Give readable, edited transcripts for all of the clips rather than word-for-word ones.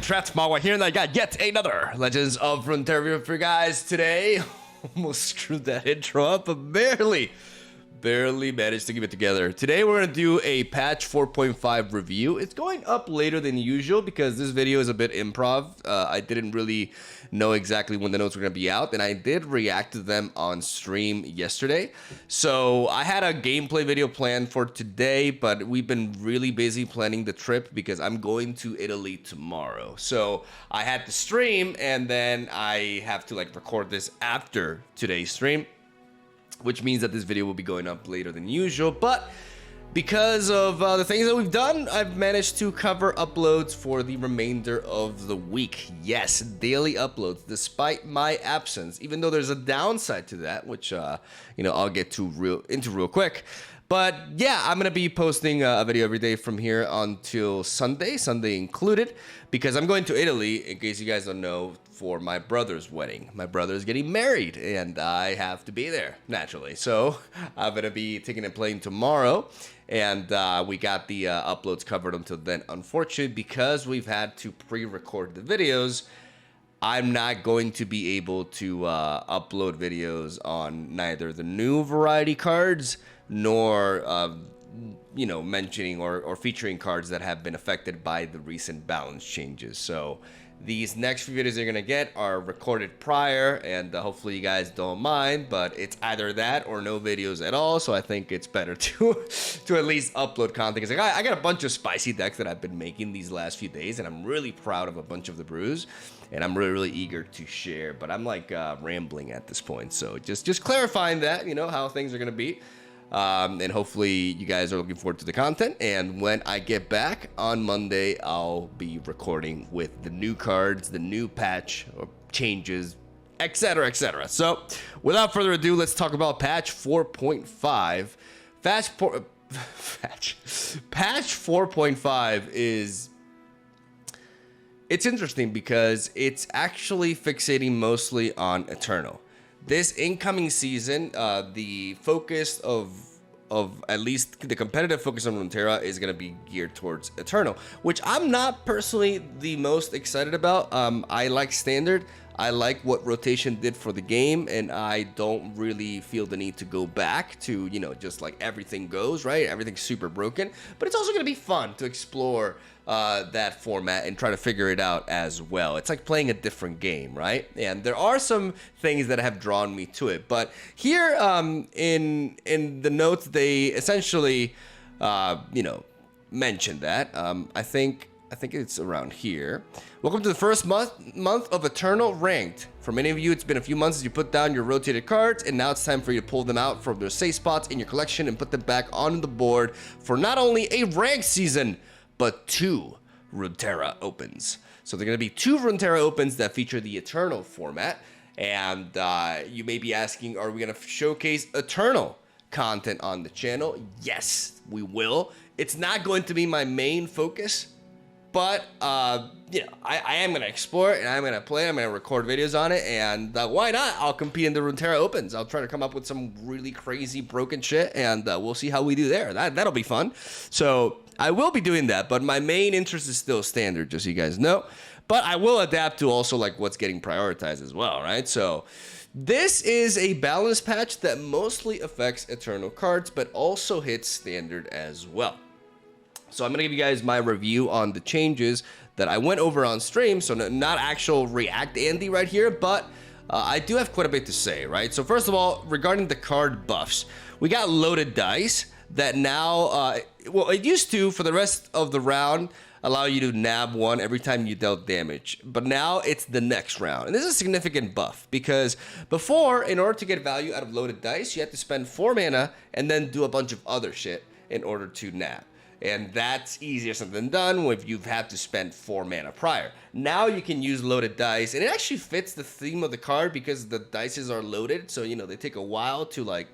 I'm Trapped MegaMogwai here, and I got yet another Legends of Runeterra video for you guys today. Almost screwed that intro up, but barely managed to keep it together. Today we're gonna do a patch 4.5 review. It's going up later than usual because this video is a bit improv. I didn't really know exactly when the notes were gonna be out, and I did react to them on stream yesterday. So I had a gameplay video planned for today, but we've been really busy planning the trip because I'm going to Italy tomorrow. So I had to stream, and then I have to record this after today's stream, which means that this video will be going up later than usual. But because of the things that we've done, I've managed to cover uploads for the remainder of the week. Yes, daily uploads, despite my absence, even though there's a downside to that, which I'll get to real quick. But yeah, I'm gonna be posting a video every day from here until Sunday included, because I'm going to Italy, in case you guys don't know, for my brother's wedding. My brother's getting married, and I have to be there, naturally. So I'm gonna be taking a plane tomorrow, and we got the uploads covered until then. Unfortunately, because we've had to pre-record the videos, I'm not going to be able to upload videos on neither the new variety cards nor mentioning or featuring cards that have been affected by the recent balance changes. So these next few videos you're gonna get are recorded prior, and hopefully you guys don't mind, but it's either that or no videos at all. So I think it's better to at least upload content, because I got a bunch of spicy decks that I've been making these last few days, and I'm really proud of a bunch of the brews, and I'm really eager to share. But I'm rambling at this point, so just clarifying that, how things are gonna be. And hopefully you guys are looking forward to the content. And when I get back on Monday, I'll be recording with the new cards, the new patch or changes, etc, etc. So without further ado, let's talk about patch 4.5. Patch 4.5 is... it's interesting because it's actually fixating mostly on Eternal. This incoming season, the focus of at least the competitive focus on Runeterra is going to be geared towards Eternal, which I'm not personally the most excited about. I like Standard. I like what rotation did for the game, and I don't really feel the need to go back to, just everything goes, right? Everything's super broken. But it's also going to be fun to explore that format and try to figure it out as well. It's like playing a different game, right? And there are some things that have drawn me to it. But here in the notes, they essentially, mentioned that. I think it's around here. Welcome to the first month of Eternal Ranked. For many of you, it's been a few months since you put down your rotated cards, and now it's time for you to pull them out from their safe spots in your collection and put them back on the board for not only a ranked season, but 2 Runeterra Opens. So they're going to be 2 Runeterra Opens that feature the Eternal format. And you may be asking, are we going to showcase Eternal content on the channel? Yes, we will. It's not going to be my main focus, but I am going to explore it, and I'm going to play. I'm going to record videos on it, and why not? I'll compete in the Runeterra Opens. I'll try to come up with some really crazy broken shit, and we'll see how we do there. That'll be fun. So I will be doing that, but my main interest is still Standard, just so you guys know. But I will adapt to also what's getting prioritized as well, right? So this is a balance patch that mostly affects Eternal cards, but also hits Standard as well. So I'm going to give you guys my review on the changes that I went over on stream. So not actual React Andy right here, but I do have quite a bit to say, right? So first of all, regarding the card buffs, we got loaded dice that now, it used to, for the rest of the round, allow you to nab 1 every time you dealt damage. But now it's the next round. And this is a significant buff, because before, in order to get value out of loaded dice, you had to spend 4 mana and then do a bunch of other shit in order to nab. And that's easier said than done if you've had to spend 4 mana prior. Now you can use loaded dice, and it actually fits the theme of the card because the dices are loaded, so they take a while to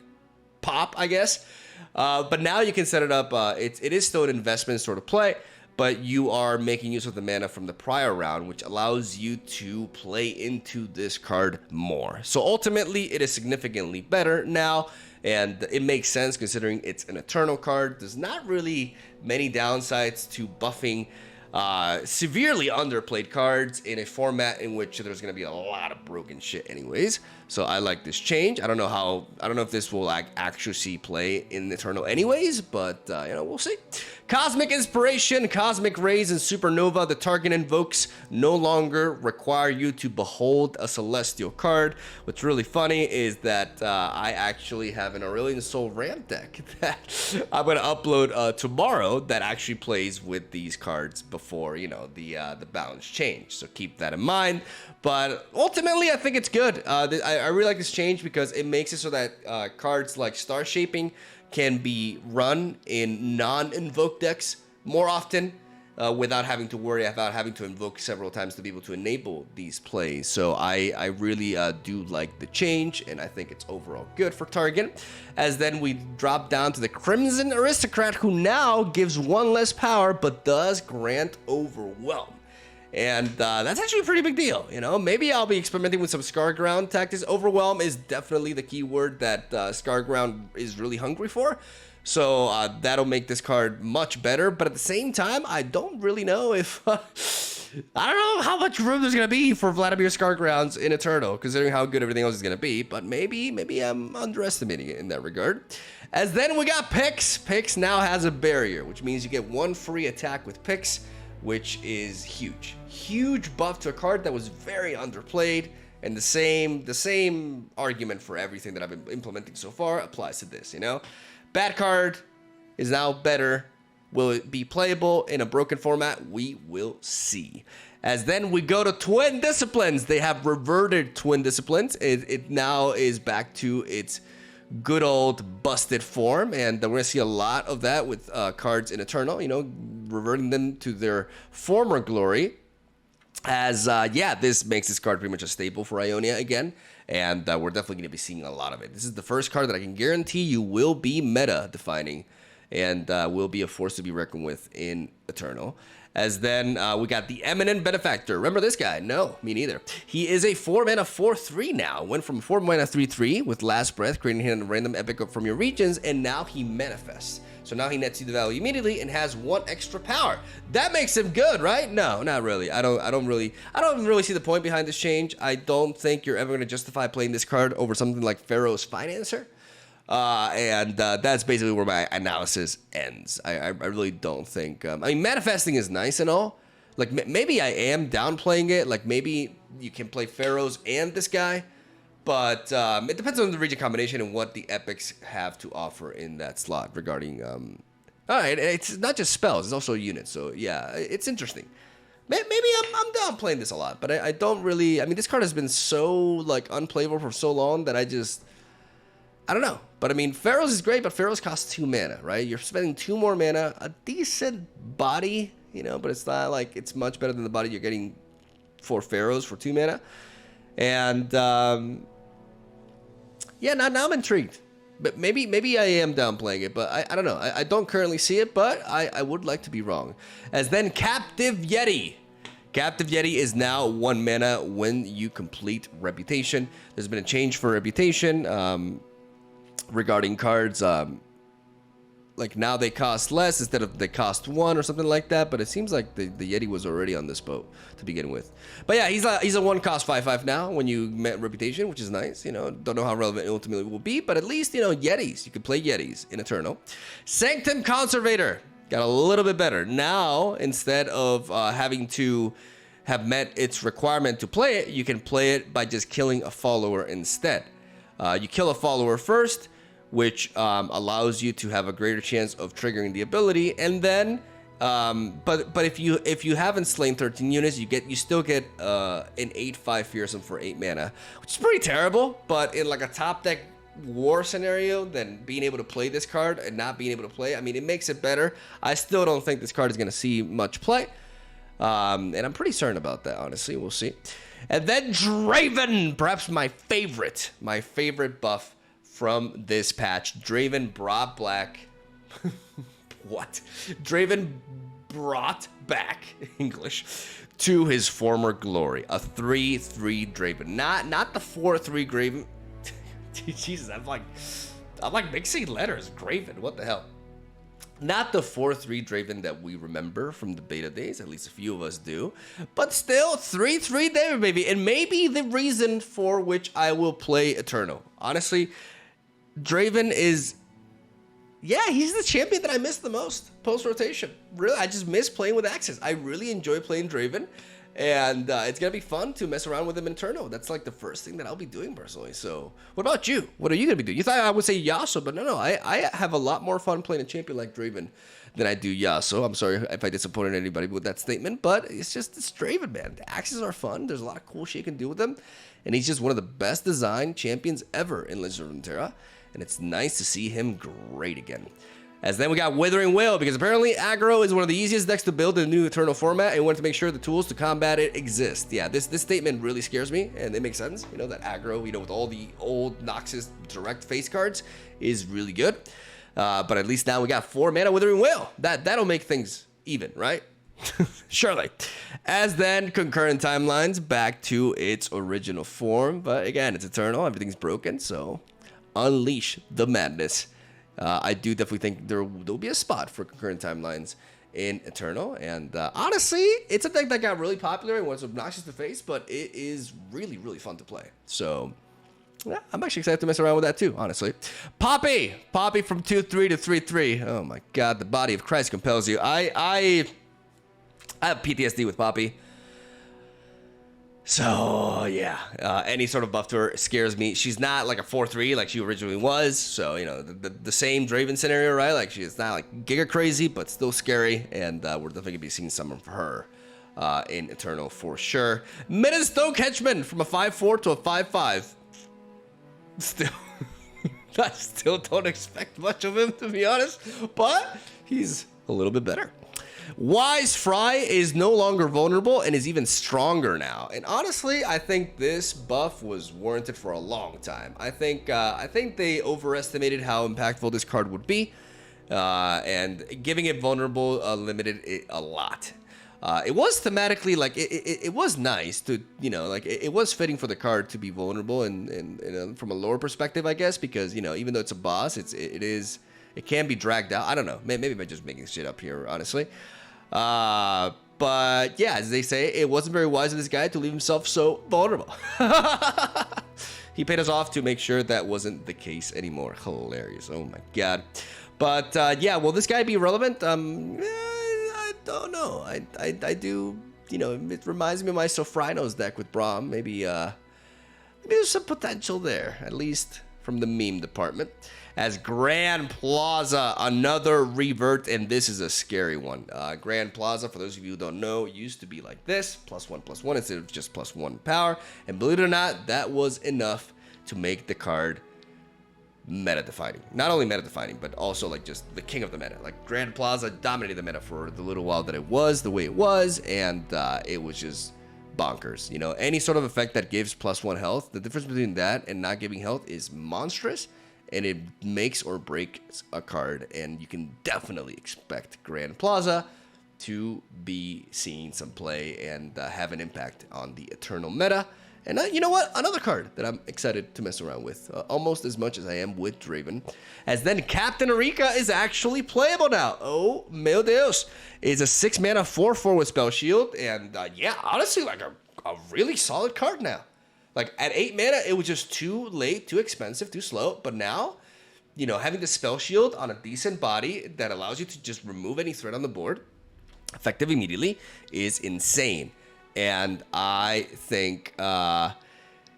pop, I guess. But now you can set it up. It is still an investment sort of play, but you are making use of the mana from the prior round, which allows you to play into this card more. So ultimately, it is significantly better now. And it makes sense considering it's an Eternal card. There's not really many downsides to buffing severely underplayed cards in a format in which there's going to be a lot of broken shit anyways. So I like this change. I don't know if this will actually see play in Eternal anyways, but you know, we'll see. Cosmic Inspiration, Cosmic Rays, and Supernova. The target invokes no longer require you to behold a celestial card. What's really funny is that I actually have an Aurelion Soul Ramp deck that I'm going to upload tomorrow that actually plays with these cards before, you know, the balance change. So keep that in mind. But ultimately, I think it's good. I really like this change because it makes it so that cards like Star Shaping can be run in non-invoke decks more often without having to worry about having to invoke several times to be able to enable these plays. So I really do like the change, and I think it's overall good for Target. As then we drop down to the Crimson Aristocrat, who now gives 1 less power but does grant Overwhelm. And that's actually a pretty big deal, you know. Maybe I'll be experimenting with some Scarground tactics. Overwhelm is definitely the key word that Scarground is really hungry for. So that'll make this card much better. But at the same time, I don't really know if... I don't know how much room there's going to be for Vladimir Scargrounds in Eternal, considering how good everything else is going to be. But maybe I'm underestimating it in that regard. As then we got Pics. Pics now has a barrier, which means you get 1 free attack with Pics, which is huge. Huge buff to a card that was very underplayed, and the same argument for everything that I've been implementing so far applies to this, you know? Bad card is now better. Will it be playable in a broken format? We will see. As then we go to Twin Disciplines. They have reverted Twin Disciplines. It now is back to its good old busted form, and we're gonna see a lot of that with cards in Eternal, you know, reverting them to their former glory. As yeah, this makes this card pretty much a staple for Ionia again, and we're definitely gonna be seeing a lot of it. This is the first card that I can guarantee you will be meta defining, and will be a force to be reckoned with in Eternal. As then we got the Eminent Benefactor. Remember this guy? No, me neither. He is a 4-mana 4/3 now. Went from 4-mana 3/3 with Last Breath, creating him a random epic from your regions, and now he manifests. So now he nets you the value immediately and has 1 extra power. That makes him good, right? No, not really. I don't really see the point behind this change. I don't think you're ever going to justify playing this card over something like Pharaoh's Financer. And that's basically where my analysis ends. I really don't think... I mean, manifesting is nice and all. Like, maybe I am downplaying it. Like, maybe you can play Pharaohs and this guy. But it depends on the region combination and what the epics have to offer in that slot regarding... Alright, it's not just spells. It's also units. So, yeah, it's interesting. Maybe I'm downplaying this a lot. But I don't really... I mean, this card has been so, like, unplayable for so long that I don't know. But I mean, Pharaohs is great, but Pharaohs costs 2 mana, right? You're spending 2 more mana, a decent body, you know, but it's not like it's much better than the body you're getting for Pharaohs for 2 mana. And yeah, now I'm intrigued. But maybe I am downplaying it, but I don't know. I don't currently see it, but I would like to be wrong. As then Captive Yeti. Captive Yeti is now 1 mana when you complete Reputation. There's been a change for Reputation. Regarding cards, like now they cost less instead of they cost 1 or something like that, but it seems like the Yeti was already on this boat to begin with. But yeah, he's a 1 cost 5/5 now when you met Reputation, which is nice, you know. Don't know how relevant it ultimately will be, but at least, you know, Yetis, you can play Yetis in Eternal. Sanctum Conservator got a little bit better. Now, instead of having to have met its requirement to play it, you can play it by just killing a follower instead. You kill a follower first, which allows you to have a greater chance of triggering the ability, and then but if you haven't slain 13 units, you still get an 8/5 fearsome for 8 mana, which is pretty terrible. But in like a top deck war scenario, then being able to play this card and not being able to play, I mean, it makes it better. I still don't think this card is going to see much play, and I'm pretty certain about that, honestly. We'll see. And then Draven, perhaps my favorite buff from this patch. Draven brought black. What? Draven brought back English to his former glory. A 3/3 Draven, not the 4/3 Graven. Jesus, I'm like mixing letters. Graven, what the hell? Not the 4-3 Draven that we remember from the beta days, at least a few of us do. But still, 3-3 Draven, baby. And maybe the reason for which I will play Eternal. Honestly, Draven is... yeah, he's the champion that I miss the most post-rotation. Really, I just miss playing with Axis. I really enjoy playing Draven. And it's going to be fun to mess around with him in Eternal. That's like the first thing that I'll be doing personally. So what about you? What are you going to be doing? You thought I would say Yasuo, but no. I have a lot more fun playing a champion like Draven than I do Yasuo. I'm sorry if I disappointed anybody with that statement, but it's Draven, man. The axes are fun. There's a lot of cool shit you can do with them. And he's just one of the best designed champions ever in Legend of Runeterra. And it's nice to see him great again. As then we got Withering Wail, because apparently aggro is one of the easiest decks to build in the new Eternal format, and we wanted to make sure the tools to combat it exist. Yeah, this statement really scares me, and it makes sense. You know, that aggro, you know, with all the old Noxus direct face cards is really good. But at least now we got 4 mana Withering Wail. That'll make things even, right? Surely. As then concurrent timelines back to its original form, but again, it's Eternal, everything's broken, so unleash the madness. I do definitely think there'll be a spot for concurrent timelines in Eternal, and honestly, it's a deck that got really popular and was obnoxious to face, but it is really, really fun to play. So, yeah, I'm actually excited to mess around with that too, honestly. Poppy from 2-3 to 3-3. Oh my God, the body of Christ compels you. I have PTSD with Poppy. So, yeah, any sort of buff to her scares me. She's not like a 4-3 like she originally was. So, you know, the same Draven scenario, right? Like, she's not like giga crazy, but still scary. And we're definitely going to be seeing something for her in Eternal for sure. Stoke Henchman from a 5-4 to a 5-5. Still, I still don't expect much of him, to be honest. But he's a little bit better. Wise Fry is no longer vulnerable and is even stronger now. And honestly, I think this buff was warranted for a long time. I think they overestimated how impactful this card would be, and giving it vulnerable limited it a lot. It was thematically like it was nice to, you know, like it was fitting for the card to be vulnerable and from a lore perspective, I guess, because, you know, even though it's a boss, it can be dragged out. I don't know, maybe by just making shit up here, honestly. But yeah, as they say, it wasn't very wise of this guy to leave himself so vulnerable. He paid us off to make sure that wasn't the case anymore. Hilarious. Oh my God. But yeah, will this guy be relevant? I don't know. I do, you know, it reminds me of my Sofrino's deck with Braum. Maybe there's some potential there, at least from the meme department. As Grand Plaza, another revert, and this is a scary one. Grand Plaza, for those of you who don't know, used to be like this, +1/+1 instead of just +1 power. And believe it or not, that was enough to make the card meta-defining. Not only meta-defining, but also like just the king of the meta. Like Grand Plaza dominated the meta for the little while that it was the way it was, and it was just bonkers. You know, any sort of effect that gives +1 health, the difference between that and not giving health is monstrous. And it makes or breaks a card, and you can definitely expect Grand Plaza to be seeing some play and have an impact on the Eternal meta. And you know what? Another card that I'm excited to mess around with, almost as much as I am with Draven. As then Captain Erika is actually playable now. Oh, meu Deus. It's a 6 mana 4/4 with Spell Shield, and yeah, honestly, like a really solid card now. Like, at 8 mana, it was just too late, too expensive, too slow. But now, you know, having the Spell Shield on a decent body that allows you to just remove any threat on the board, effective immediately, is insane. And I think,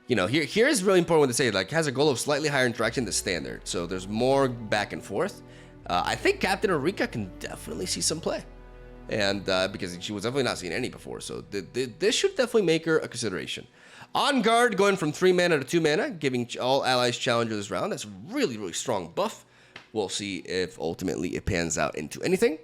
you know, here's really important to say, like, has a goal of slightly higher interaction than standard. So there's more back and forth. I think Captain Erika can definitely see some play. And because she was definitely not seeing any before. So this should definitely make her a consideration. On Guard, going from 3 mana to 2 mana, giving all allies challenger this round. That's a really, really strong buff. We'll see if ultimately it pans out into anything.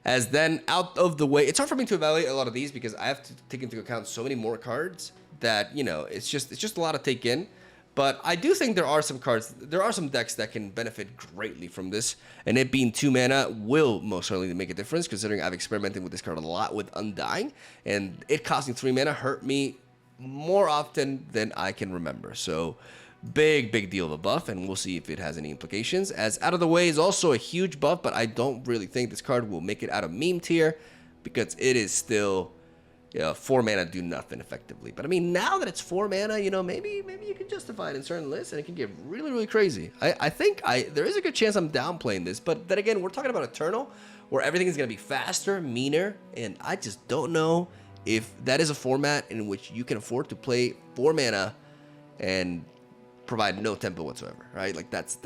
As then out of the way, it's hard for me to evaluate a lot of these because I have to take into account so many more cards that, you know, it's just a lot to take in. But I do think there are some decks that can benefit greatly from this, and it being 2 mana will most certainly make a difference, considering I've experimented with this card a lot with Undying, and it costing 3 mana hurt me more often than I can remember. So big deal of a buff, and we'll see if it has any implications. As Out of the Way is also a huge buff, but I don't really think this card will make it out of meme tier because it is still, 4 mana do nothing effectively. But I mean, now that it's 4 mana, maybe you can justify it in certain lists, and it can get really crazy. I think there is a good chance I'm downplaying this, but then again, we're talking about Eternal, where everything is going to be faster, meaner, and I just don't know if that is a format in which you can afford to play 4 mana and provide no tempo whatsoever, right? Like that's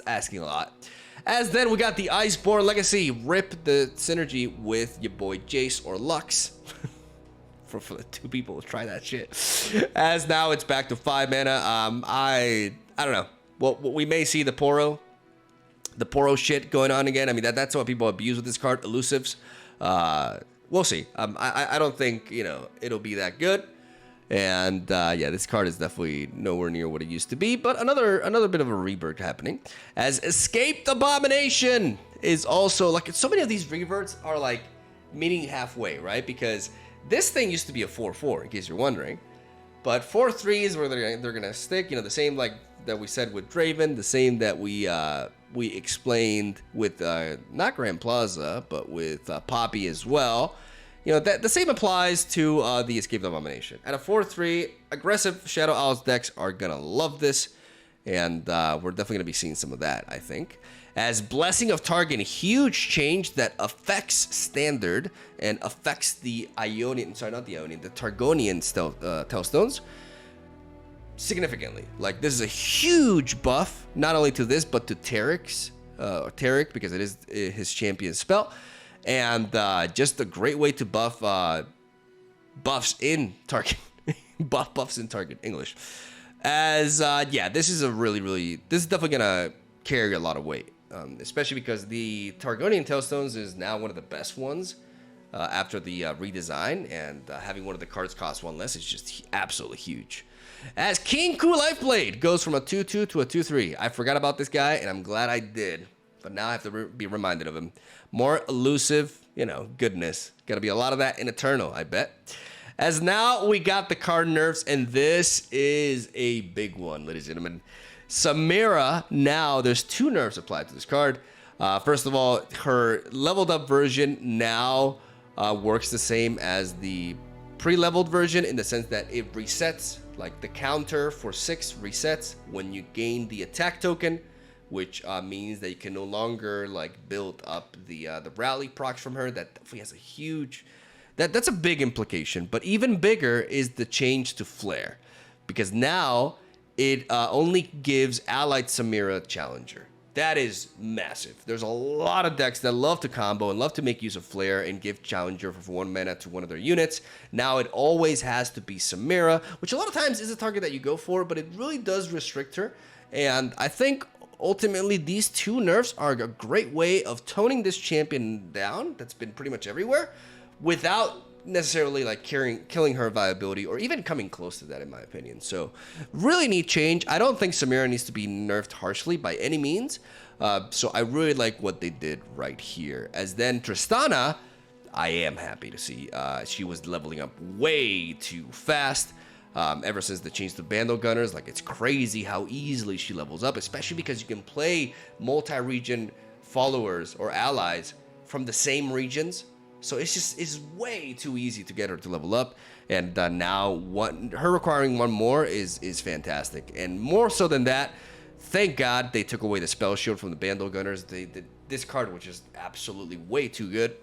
asking a lot. As then we got the Iceborne Legacy. Rip the synergy with your boy Jace or Lux. for the 2 people to try that shit. As now it's back to 5 mana. I don't know. Well, we may see the Poro shit going on again. I mean, that's what people abuse with this card. Elusives. We'll see. I don't think it'll be that good. And yeah, this card is definitely nowhere near what it used to be. But another bit of a rebirth happening. As Escaped Abomination is also like, so many of these reverts are like meeting halfway, right? Because this thing used to be a 4/4, in case you're wondering. But 4/3s where they're gonna stick. The same like that we said with Draven, the same that we explained with not Grand Plaza, but with Poppy as well. That the same applies to the Escape Abomination. At a 4/3, aggressive Shadow Owls decks are gonna love this, and we're definitely gonna be seeing some of that, I think. As Blessing of Targon, huge change that affects Standard and affects the Ionian, sorry, not the Ionian, the Targonian Telstones significantly. Like, this is a huge buff, not only to this, but to Taric, because it is his champion spell. And just a great way to buff buffs in Target. buffs in Target English. As yeah, this is definitely gonna carry a lot of weight, especially because the Targonian Tailstones is now one of the best ones after the redesign, and having one of the cards cost 1 less is just absolutely huge. As King Ku Lifeblade goes from a 2/2 to a 2/3. I forgot about this guy, and I'm glad I did. But now I have to be reminded of him. More elusive, goodness. Gonna be a lot of that in Eternal, I bet. As now we got the card nerfs, and this is a big one, ladies and gentlemen. Samira, now there's 2 nerfs applied to this card. First of all, her leveled up version now works the same as the pre-leveled version in the sense that it resets, like the counter for 6 resets when you gain the attack token, which means that you can no longer like build up the rally procs from her. That definitely has a huge, that's a big implication. But even bigger is the change to Flare, because now it only gives allied Samira Challenger. That is massive. There's a lot of decks that love to combo and love to make use of Flare and give Challenger for 1 mana to one of their units. Now it always has to be Samira, which a lot of times is a target that you go for, but it really does restrict her. And I think ultimately these 2 nerfs are a great way of toning this champion down that's been pretty much everywhere without necessarily like killing her viability or even coming close to that, in my opinion. So really neat change. I don't think Samira needs to be nerfed harshly by any means. So I really like what they did right here. As then Tristana, I am happy to see she was leveling up way too fast. Ever since the change to BANDLE Gunners, like, it's crazy how easily she levels up, especially because you can play multi-region followers or allies from the same regions. So it's way too easy to get her to level up. And now her requiring 1 more is fantastic. And more so than that, thank God they took away the spell shield from the BANDLE Gunners. This card was just absolutely way too good.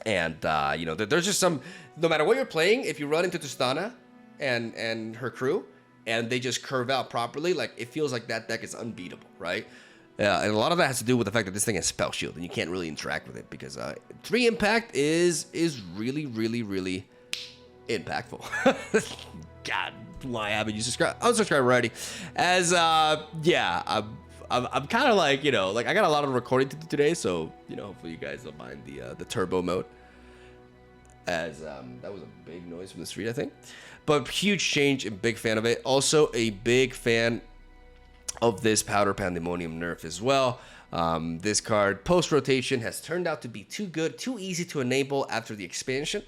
And there's just some, no matter what you're playing, if you run into Tristana and her crew, and they just curve out properly, like, it feels like that deck is unbeatable, right? And a lot of that has to do with the fact that this thing has Spell Shield, and you can't really interact with it, because 3 impact is really impactful. God, why haven't you subscribed? Unsubscribe already. As yeah, I'm kind of like, like, I got a lot of recording to do today, so hopefully you guys don't mind the turbo mode. As that was a big noise from the street, I think. But huge change, and big fan of it. Also a big fan of this Powder Pandemonium nerf as well. This card, post-rotation, has turned out to be too good, too easy to enable after the expansion.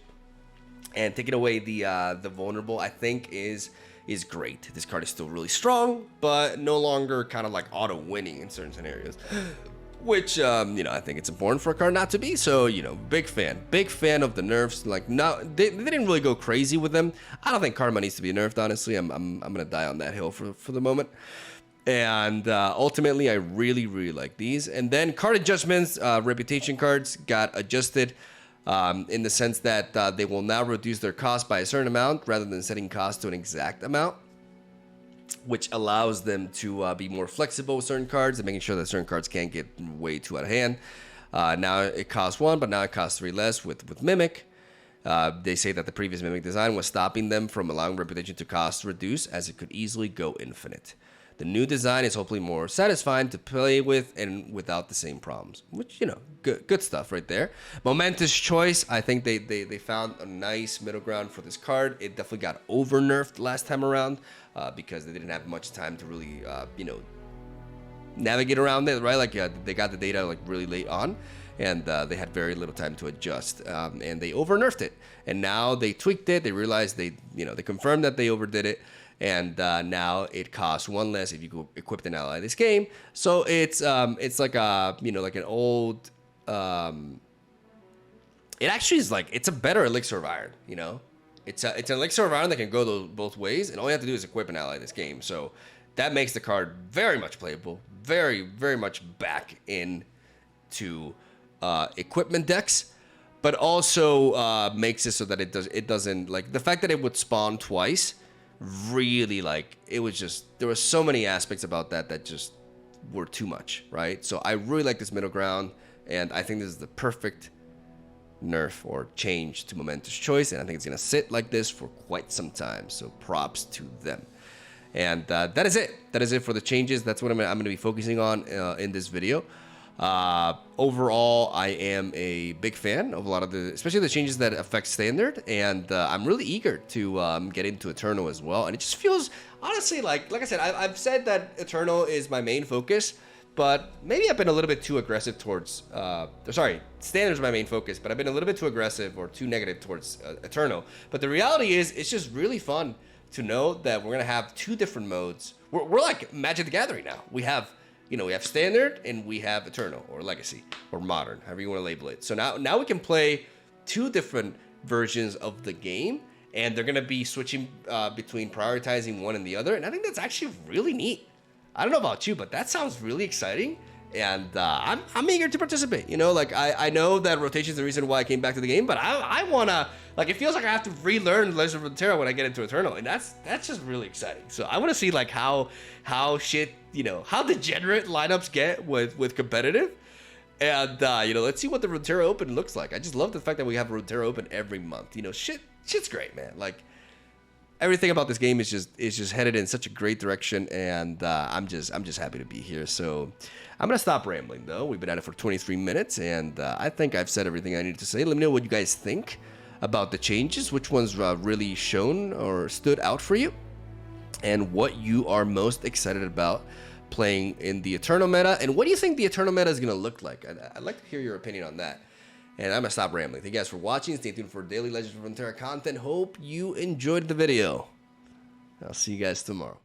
And taking away the vulnerable, I think, is is great. This card is still really strong, but no longer kind of like auto winning in certain scenarios, which, you know, I think it's important for a card not to be. So, you know, big fan of the nerfs. Like, no, they didn't really go crazy with them. I don't think Karma needs to be nerfed, honestly. I'm gonna die on that hill for the moment. And ultimately, I really like these. And then card adjustments, reputation cards got adjusted in the sense that they will now reduce their cost by a certain amount rather than setting cost to an exact amount, which allows them to be more flexible with certain cards and making sure that certain cards can't get way too out of hand. Now it costs 1, but now it costs 3 less with Mimic. They say that the previous Mimic design was stopping them from allowing reputation to cost reduce, as it could easily go infinite. The new design is hopefully more satisfying to play with and without the same problems, which, you know, good stuff right there. Momentous choice. I think they found a nice middle ground for this card. It definitely got over nerfed last time around because they didn't have much time to really, you know, navigate around it, right? Like they got the data like really late on, and they had very little time to adjust, and they over nerfed it. And now they tweaked it. They realized they confirmed that they overdid it. And now it costs 1 less if you go equip an ally this game. So it's like a, you know, like an old. It actually is like, it's a better elixir of iron. You know, it's an elixir of iron that can go both ways, and all you have to do is equip an ally this game. So that makes the card very much playable, very much back into equipment decks. But also makes it so that it doesn't like the fact that it would spawn twice. Really, like, it was just, there were so many aspects about that just were too much, right? So I really like this middle ground, and I think this is the perfect nerf or change to Momentous Choice, and I think it's gonna sit like this for quite some time. So props to them. And that is it. That is it for the changes. That's what I'm gonna be focusing on in this video. Overall, I am a big fan of a lot of especially the changes that affect standard, and I'm really eager to get into Eternal as well. And it just feels, honestly, like I said, I've said that Eternal is my main focus, but maybe I've been a little bit too aggressive towards, sorry, standard is my main focus, but I've been a little bit too aggressive or too negative towards Eternal. But the reality is, it's just really fun to know that we're gonna have 2 different modes. We're like Magic the Gathering now. We have, you know, we have Standard and we have Eternal or Legacy or Modern, however you want to label it. So now we can play 2 different versions of the game, and they're going to be switching between prioritizing one and the other. And I think that's actually really neat. I don't know about you, but that sounds really exciting. And I'm eager to participate. You know, like I know that rotation is the reason why I came back to the game, but I want to, like, it feels like I have to relearn Legend of Runeterra when I get into Eternal, and that's just really exciting. So I want to see like how shit, you know, how degenerate lineups get with competitive, and you know, let's see what the Runeterra Open looks like. I just love the fact that we have a Runeterra Open every month. You know, shit's great, man. Like, everything about this game is just headed in such a great direction, and I'm just happy to be here. So I'm gonna stop rambling though. We've been at it for 23 minutes, and I think I've said everything I needed to say. Let me know what you guys think about the changes, which ones really shone or stood out for you, and what you are most excited about playing in the Eternal meta, and what do you think the Eternal meta is gonna look like? I'd like to hear your opinion on that. And I'm gonna stop rambling. Thank you guys for watching. Stay tuned for daily Legends of Runeterra content. Hope you enjoyed the video. I'll see you guys tomorrow.